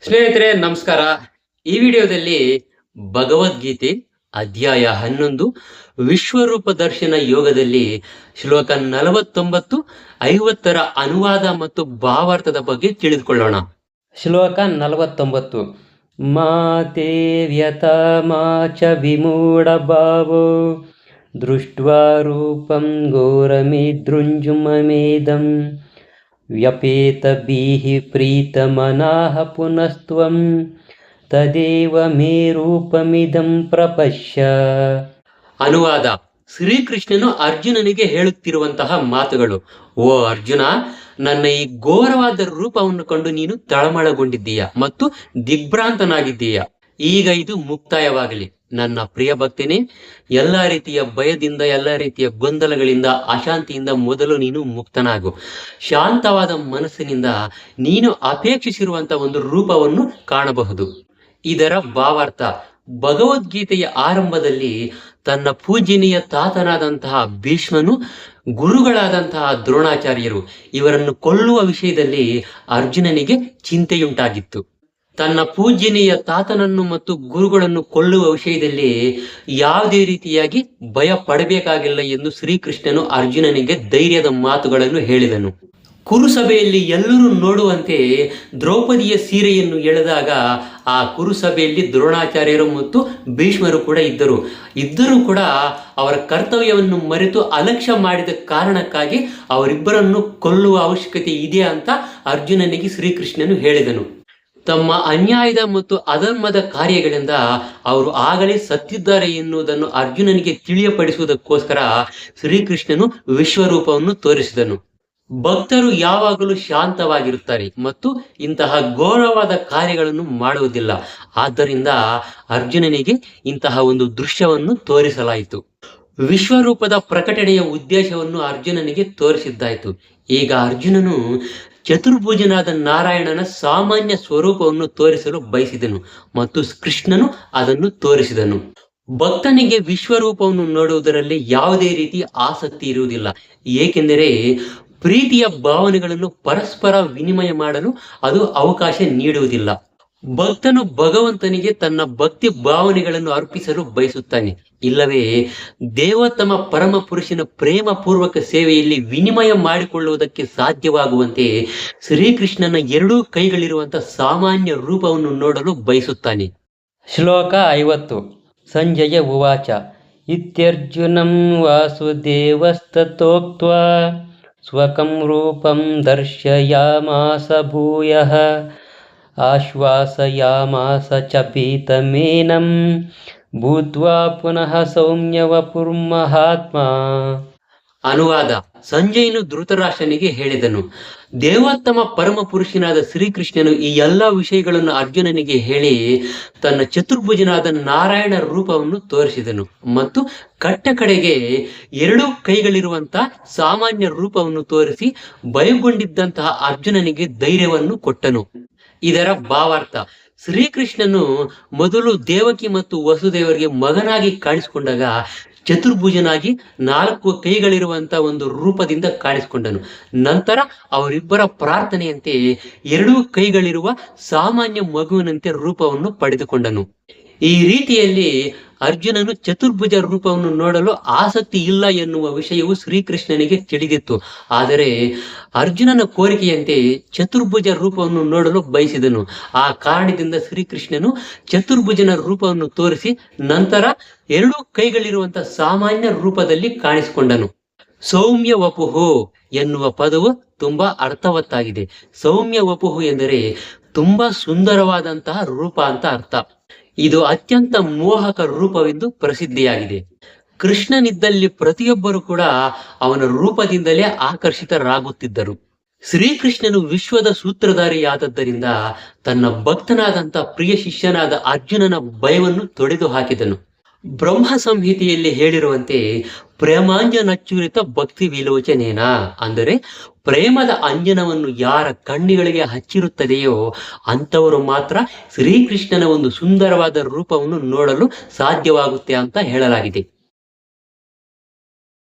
ಸ್ನೇಹಿತರೆ ನಮಸ್ಕಾರ. ಈ ವಿಡಿಯೋದಲ್ಲಿ ಭಗವದ್ಗೀತೆ ಅಧ್ಯಾಯ 11 ವಿಶ್ವರೂಪ ದರ್ಶನ ಯೋಗದಲ್ಲಿ ಶ್ಲೋಕ 49, 50ರ ಅನುವಾದ ಮತ್ತು ಭಾವಾರ್ಥದ ಬಗ್ಗೆ ತಿಳಿದುಕೊಳ್ಳೋಣ. ಶ್ಲೋಕ 49. ಮಾತೆ ವ್ಯತಾ ಮಾ ಚ ವಿಮೂಢ ಭಾವೋ ದೃಷ್ಟ್ವಾ ರೂಪಂ ಘೋರಮಿದೃಂಜುಮಮೇದಂ ವ್ಯಪೇತಭೀಃ ಪ್ರೀತಮನಾಃ ಪುನಸ್ತ್ವಂ ತದೇವ ಮೇ ರೂಪಮಿದಂ ಪ್ರಪಶ್ಯ. ಅನುವಾದ: ಶ್ರೀಕೃಷ್ಣನು ಅರ್ಜುನನಿಗೆ ಹೇಳುತ್ತಿರುವಂತಹ ಮಾತುಗಳು. ಓ ಅರ್ಜುನ, ನನ್ನ ಈ ಘೋರವಾದ ರೂಪವನ್ನು ಕಂಡು ನೀನು ತಳಮಳಗೊಂಡಿದ್ದೀಯ ಮತ್ತು ದಿಗ್ಭ್ರಾಂತನಾಗಿದ್ದೀಯ. ಈಗ ಇದು ಮುಕ್ತಾಯವಾಗಲಿ. ನನ್ನ ಪ್ರಿಯ ಭಕ್ತನೇ, ಎಲ್ಲ ರೀತಿಯ ಭಯದಿಂದ, ಎಲ್ಲ ರೀತಿಯ ಗೊಂದಲಗಳಿಂದ, ಅಶಾಂತಿಯಿಂದ ಮೊದಲು ನೀನು ಮುಕ್ತನಾಗು. ಶಾಂತವಾದ ಮನಸ್ಸಿನಿಂದ ನೀನು ಅಪೇಕ್ಷಿಸಿರುವಂತಹ ಒಂದು ರೂಪವನ್ನು ಕಾಣಬಹುದು. ಇದರ ಭಾವಾರ್ಥ: ಭಗವದ್ಗೀತೆಯ ಆರಂಭದಲ್ಲಿ ತನ್ನ ಪೂಜನೀಯ ತಾತನಾದಂತಹ ಭೀಷ್ಮನು, ಗುರುಗಳಾದಂತಹ ದ್ರೋಣಾಚಾರ್ಯರು ಇವರನ್ನು ಕೊಲ್ಲುವ ವಿಷಯದಲ್ಲಿ ಅರ್ಜುನನಿಗೆ ಚಿಂತೆಯುಂಟಾಗಿತ್ತು. ತನ್ನ ಪೂಜ್ಯನೀಯ ತಾತನನ್ನು ಮತ್ತು ಗುರುಗಳನ್ನು ಕೊಲ್ಲುವ ವಿಷಯದಲ್ಲಿ ಯಾವುದೇ ರೀತಿಯಾಗಿ ಭಯ ಪಡಬೇಕಾಗಿಲ್ಲ ಎಂದು ಶ್ರೀಕೃಷ್ಣನು ಅರ್ಜುನನಿಗೆ ಧೈರ್ಯದ ಮಾತುಗಳನ್ನು ಹೇಳಿದನು. ಕುರುಸಭೆಯಲ್ಲಿ ಎಲ್ಲರೂ ನೋಡುವಂತೆ ದ್ರೌಪದಿಯ ಸೀರೆಯನ್ನು ಎಳೆದಾಗ ಆ ಕುರುಸಭೆಯಲ್ಲಿ ದ್ರೋಣಾಚಾರ್ಯರು ಮತ್ತು ಭೀಷ್ಮರು ಕೂಡ ಇದ್ದರೂ ಕೂಡ ಅವರ ಕರ್ತವ್ಯವನ್ನು ಮರೆತು ಅಲಕ್ಷ್ಯ ಮಾಡಿದ ಕಾರಣಕ್ಕಾಗಿ ಅವರಿಬ್ಬರನ್ನು ಕೊಲ್ಲುವ ಅವಶ್ಯಕತೆ ಇದೆ ಅಂತ ಅರ್ಜುನನಿಗೆ ಶ್ರೀಕೃಷ್ಣನು ಹೇಳಿದನು. ತಮ್ಮ ಅನ್ಯಾಯದ ಮತ್ತು ಅಧರ್ಮದ ಕಾರ್ಯಗಳಿಂದ ಅವರು ಆಗಲೇ ಸತ್ತಿದ್ದಾರೆ ಎನ್ನುವುದನ್ನು ಅರ್ಜುನನಿಗೆ ತಿಳಿಯಪಡಿಸುವುದಕ್ಕೋಸ್ಕರ ಶ್ರೀಕೃಷ್ಣನು ವಿಶ್ವರೂಪವನ್ನು ತೋರಿಸಿದನು. ಭಕ್ತರು ಯಾವಾಗಲೂ ಶಾಂತವಾಗಿರುತ್ತಾರೆ ಮತ್ತು ಇಂತಹ ಘೋರವಾದ ಕಾರ್ಯಗಳನ್ನು ಮಾಡುವುದಿಲ್ಲ. ಆದ್ದರಿಂದ ಅರ್ಜುನನಿಗೆ ಇಂತಹ ಒಂದು ದೃಶ್ಯವನ್ನು ತೋರಿಸಲಾಯಿತು. ವಿಶ್ವರೂಪದ ಪ್ರಕಟಣೆಯ ಉದ್ದೇಶವನ್ನು ಅರ್ಜುನನಿಗೆ ತೋರಿಸಿದ್ದಾಯಿತು. ಈಗ ಅರ್ಜುನನು ಚತುರ್ಭುಜನಾದ ನಾರಾಯಣನ ಸಾಮಾನ್ಯ ಸ್ವರೂಪವನ್ನು ತೋರಿಸಲು ಬಯಸಿದನು ಮತ್ತು ಕೃಷ್ಣನು ಅದನ್ನು ತೋರಿಸಿದನು. ಭಕ್ತನಿಗೆ ವಿಶ್ವರೂಪವನ್ನು ನೋಡುವುದರಲ್ಲಿ ಯಾವುದೇ ರೀತಿ ಆಸಕ್ತಿ ಇರುವುದಿಲ್ಲ, ಏಕೆಂದರೆ ಪ್ರೀತಿಯ ಭಾವನೆಗಳನ್ನು ಪರಸ್ಪರ ವಿನಿಮಯ ಮಾಡಲು ಅದು ಅವಕಾಶ ನೀಡುವುದಿಲ್ಲ. ಭಕ್ತನು ಭಗವಂತನಿಗೆ ತನ್ನ ಭಕ್ತಿ ಭಾವನೆಗಳನ್ನು ಅರ್ಪಿಸಲು ಬಯಸುತ್ತಾನೆ, ಇಲ್ಲವೇ ದೇವೋತ್ತಮ ಪರಮ ಪುರುಷನ ಪ್ರೇಮ ಪೂರ್ವಕ ಸೇವೆಯಲ್ಲಿ ವಿನಿಮಯ ಮಾಡಿಕೊಳ್ಳುವುದಕ್ಕೆ ಸಾಧ್ಯವಾಗುವಂತೆ ಶ್ರೀಕೃಷ್ಣನ ಎರಡೂ ಕೈಗಳಿರುವಂತಹ ಸಾಮಾನ್ಯ ರೂಪವನ್ನು ನೋಡಲು ಬಯಸುತ್ತಾನೆ. ಶ್ಲೋಕ 50. ಸಂಜಯ ಉವಾಚ ಇತ್ಯರ್ಜುನಂ ವಾಸುದೇವಸ್ತತೋಕ್ತ್ವಾ ಸ್ವಕಂ ರೂಪಂ ದರ್ಶಯಾಮಾಸ ಭೂಯಃ ಆಶ್ವಾಸಯಾಮಾಸ ಚ ಪೀತಮೇನಂ ಭೂತ್ವಾ ಪುನಃ ಸೌಮ್ಯ ವಪುರ್ಮಹಾತ್ಮ. ಅನುವಾದ: ಸಂಜಯನು ಧೃತರಾಷ್ಟ್ರನಿಗೆ ಹೇಳಿದನು. ದೇವೋತ್ತಮ ಪರಮ ಪುರುಷನಾದ ಶ್ರೀಕೃಷ್ಣನು ಈ ಎಲ್ಲ ವಿಷಯಗಳನ್ನು ಅರ್ಜುನನಿಗೆ ಹೇಳಿ ತನ್ನ ಚತುರ್ಭುಜನಾದ ನಾರಾಯಣ ರೂಪವನ್ನು ತೋರಿಸಿದನು ಮತ್ತು ಕಡೆಗೆ ಎರಡೂ ಕೈಗಳಿರುವಂತಹ ಸಾಮಾನ್ಯ ರೂಪವನ್ನು ತೋರಿಸಿ ಭಯಗೊಂಡಿದ್ದಂತಹ ಅರ್ಜುನನಿಗೆ ಧೈರ್ಯವನ್ನು ಕೊಟ್ಟನು. ಇದರ ಭಾವಾರ್ಥ: ಶ್ರೀಕೃಷ್ಣನು ಮೊದಲು ದೇವಕಿ ಮತ್ತು ವಸುದೇವರಿಗೆ ಮಗನಾಗಿ ಕಾಣಿಸಿಕೊಂಡಾಗ ಚತುರ್ಭುಜನಾಗಿ 4 ಕೈಗಳಿರುವಂತಹ ಒಂದು ರೂಪದಿಂದ ಕಾಣಿಸಿಕೊಂಡನು. ನಂತರ ಅವರಿಬ್ಬರ ಪ್ರಾರ್ಥನೆಯಂತೆ 2 ಕೈಗಳಿರುವ ಸಾಮಾನ್ಯ ಮಗುವಿನಂತೆ ರೂಪವನ್ನು ಪಡೆದುಕೊಂಡನು. ಈ ರೀತಿಯಲ್ಲಿ ಅರ್ಜುನನು ಚತುರ್ಭುಜ ರೂಪವನ್ನು ನೋಡಲು ಆಸಕ್ತಿ ಇಲ್ಲ ಎನ್ನುವ ವಿಷಯವು ಶ್ರೀಕೃಷ್ಣನಿಗೆ ತಿಳಿದಿತ್ತು. ಆದರೆ ಅರ್ಜುನನ ಕೋರಿಕೆಯಂತೆ ಚತುರ್ಭುಜ ರೂಪವನ್ನು ನೋಡಲು ಬಯಸಿದನು. ಆ ಕಾರಣದಿಂದ ಶ್ರೀಕೃಷ್ಣನು ಚತುರ್ಭುಜನ ರೂಪವನ್ನು ತೋರಿಸಿ ನಂತರ 2 ಕೈಗಳಿರುವಂತಹ ಸಾಮಾನ್ಯ ರೂಪದಲ್ಲಿ ಕಾಣಿಸಿಕೊಂಡನು. ಸೌಮ್ಯ ವಪುಹು ಎನ್ನುವ ಪದವು ತುಂಬಾ ಅರ್ಥವತ್ತಾಗಿದೆ. ಸೌಮ್ಯ ವಪುಹು ಎಂದರೆ ತುಂಬಾ ಸುಂದರವಾದಂತಹ ರೂಪ ಅಂತ ಅರ್ಥ. ಇದು ಅತ್ಯಂತ ಮೋಹಕ ರೂಪವೆಂದು ಪ್ರಸಿದ್ಧಿಯಾಗಿದೆ. ಕೃಷ್ಣನಿದ್ದಲ್ಲಿ ಪ್ರತಿಯೊಬ್ಬರು ಕೂಡ ಅವನ ರೂಪದಿಂದಲೇ ಆಕರ್ಷಿತರಾಗುತ್ತಿದ್ದರು. ಶ್ರೀಕೃಷ್ಣನು ವಿಶ್ವದ ಸೂತ್ರಧಾರಿಯಾದದ್ದರಿಂದ ತನ್ನ ಭಕ್ತನಾದಂಥ ಪ್ರಿಯ ಶಿಷ್ಯನಾದ ಅರ್ಜುನನ ಭಯವನ್ನು ತೊಡೆದು ಹಾಕಿದನು. ಬ್ರಹ್ಮ ಸಂಹಿತೆಯಲ್ಲಿ ಹೇಳಿರುವಂತೆ ಪ್ರೇಮಾಂಜನಚ್ಚುರಿತ ಭಕ್ತಿ ವಿಲೋಚನೇನ, ಅಂದರೆ ಪ್ರೇಮದ ಅಂಜನವನ್ನು ಯಾರ ಕಣ್ಣುಗಳಿಗೆ ಹಚ್ಚಿರುತ್ತದೆಯೋ ಅಂಥವರು ಮಾತ್ರ ಶ್ರೀಕೃಷ್ಣನ ಒಂದು ಸುಂದರವಾದ ರೂಪವನ್ನು ನೋಡಲು ಸಾಧ್ಯವಾಗುತ್ತೆ ಅಂತ ಹೇಳಲಾಗಿದೆ.